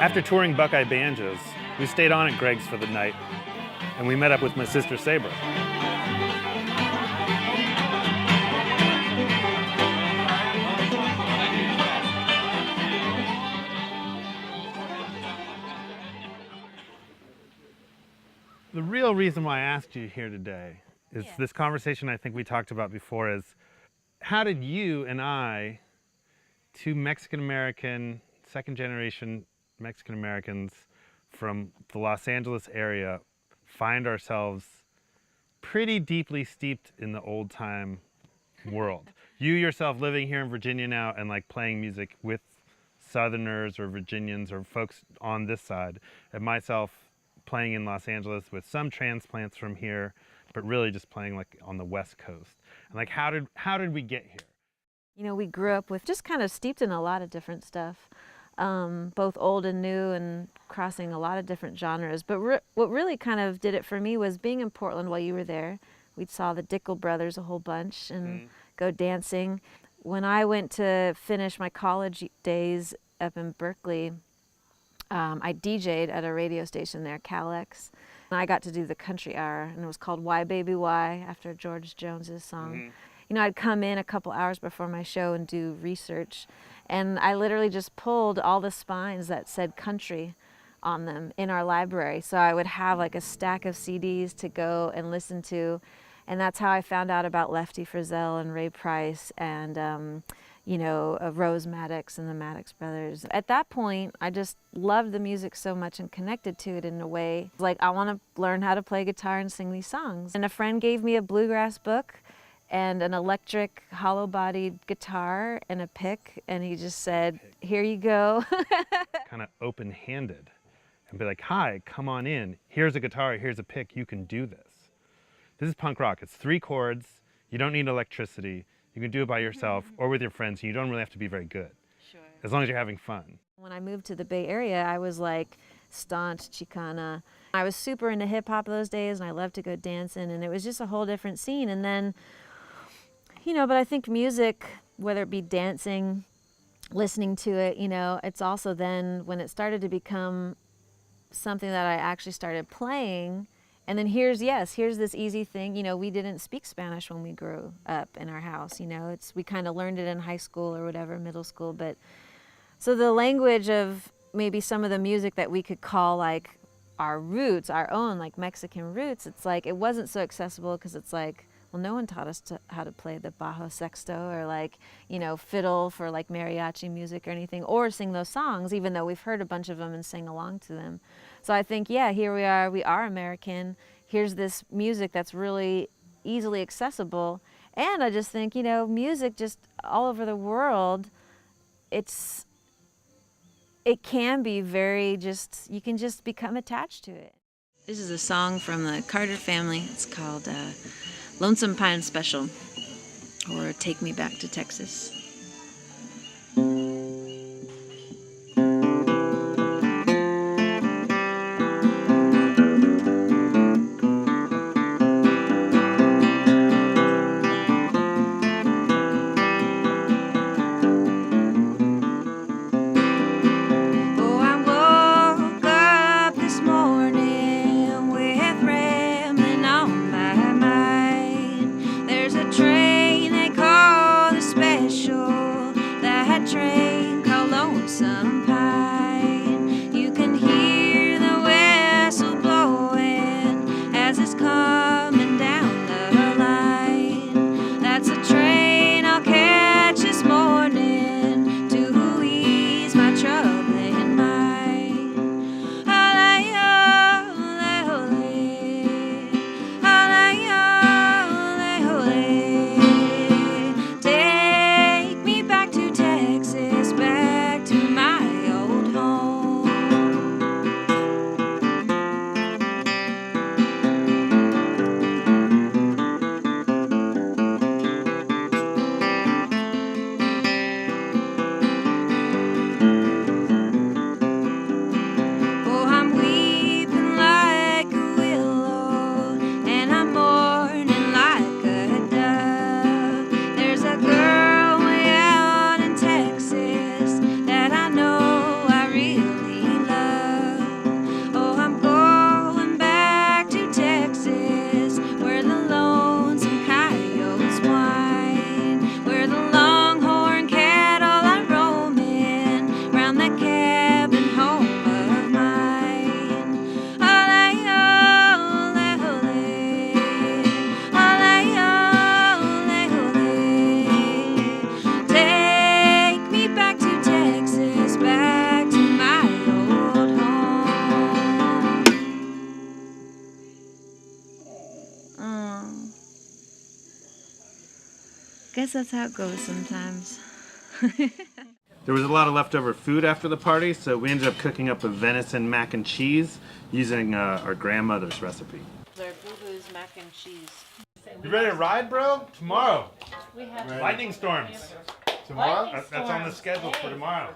After touring Buckeye Banjos, we stayed on at Greg's for the night, and we met up with my sister Sabra. The real reason why I asked you here today is this conversation I think we talked about before is, how did you and I, two Mexican-American, second-generation Mexican-Americans from the Los Angeles area, find ourselves pretty deeply steeped in the old-time world? You yourself living here in Virginia now and like playing music with Southerners or Virginians or folks on this side, and myself playing in Los Angeles with some transplants from here, but really just playing like on the West Coast. And like, how did we get here? You know, we grew up with just kind of steeped in a lot of different stuff, both old and new, and crossing a lot of different genres. But what really kind of did it for me was being in Portland while you were there. We saw the Dickel brothers a whole bunch and go dancing. When I went to finish my college days up in Berkeley, I DJ'd at a radio station there, CalX, and I got to do the country hour, and it was called Why Baby Why, after George Jones's song. You know, I'd come in a couple hours before my show and do research, and I literally just pulled all the spines that said country on them in our library. So I would have like a stack of CDs to go and listen to, and that's how I found out about Lefty Frizzell and Ray Price and you know, Rose Maddox and the Maddox brothers. At that point, I just loved the music so much and connected to it in a way. Like, I want to learn how to play guitar and sing these songs. And a friend gave me a bluegrass book and an electric hollow-bodied guitar and a pick, and he just said, here you go. Kind of open-handed and be like, hi, come on in. Here's a guitar, here's a pick, you can do this. This is punk rock. It's 3 chords. You don't need electricity. You can do it by yourself or with your friends, and you don't really have to be very good. Sure. As long as you're having fun. When I moved to the Bay Area, I was like staunch Chicana. I was super into hip hop those days, and I loved to go dancing, and it was just a whole different scene. And then, you know, but I think music, whether it be dancing, listening to it, you know, it's also then when it started to become something that I actually started playing. And then here's this easy thing. You know, we didn't speak Spanish when we grew up in our house. You know, we kind of learned it in high school or whatever, middle school. But so the language of maybe some of the music that we could call like our roots, our own like Mexican roots, it's like it wasn't so accessible because it's like, well, no one taught us how to play the bajo sexto or like, you know, fiddle for like mariachi music or anything, or sing those songs, even though we've heard a bunch of them and sing along to them. So I think, yeah, here we are American. Here's this music that's really easily accessible. And I just think, you know, music just all over the world, it can be very just, you can just become attached to it. This is a song from the Carter family. It's called Lonesome Pine Special, or Take Me Back to Texas. Train they call the special. guess that's how it goes sometimes. There was a lot of leftover food after the party, so we ended up cooking up a venison mac and cheese using our grandmother's recipe. Their boo-boo's mac and cheese. You ready to ride, bro? Tomorrow. We have Lightning storms. Tomorrow? That's on the schedule for tomorrow.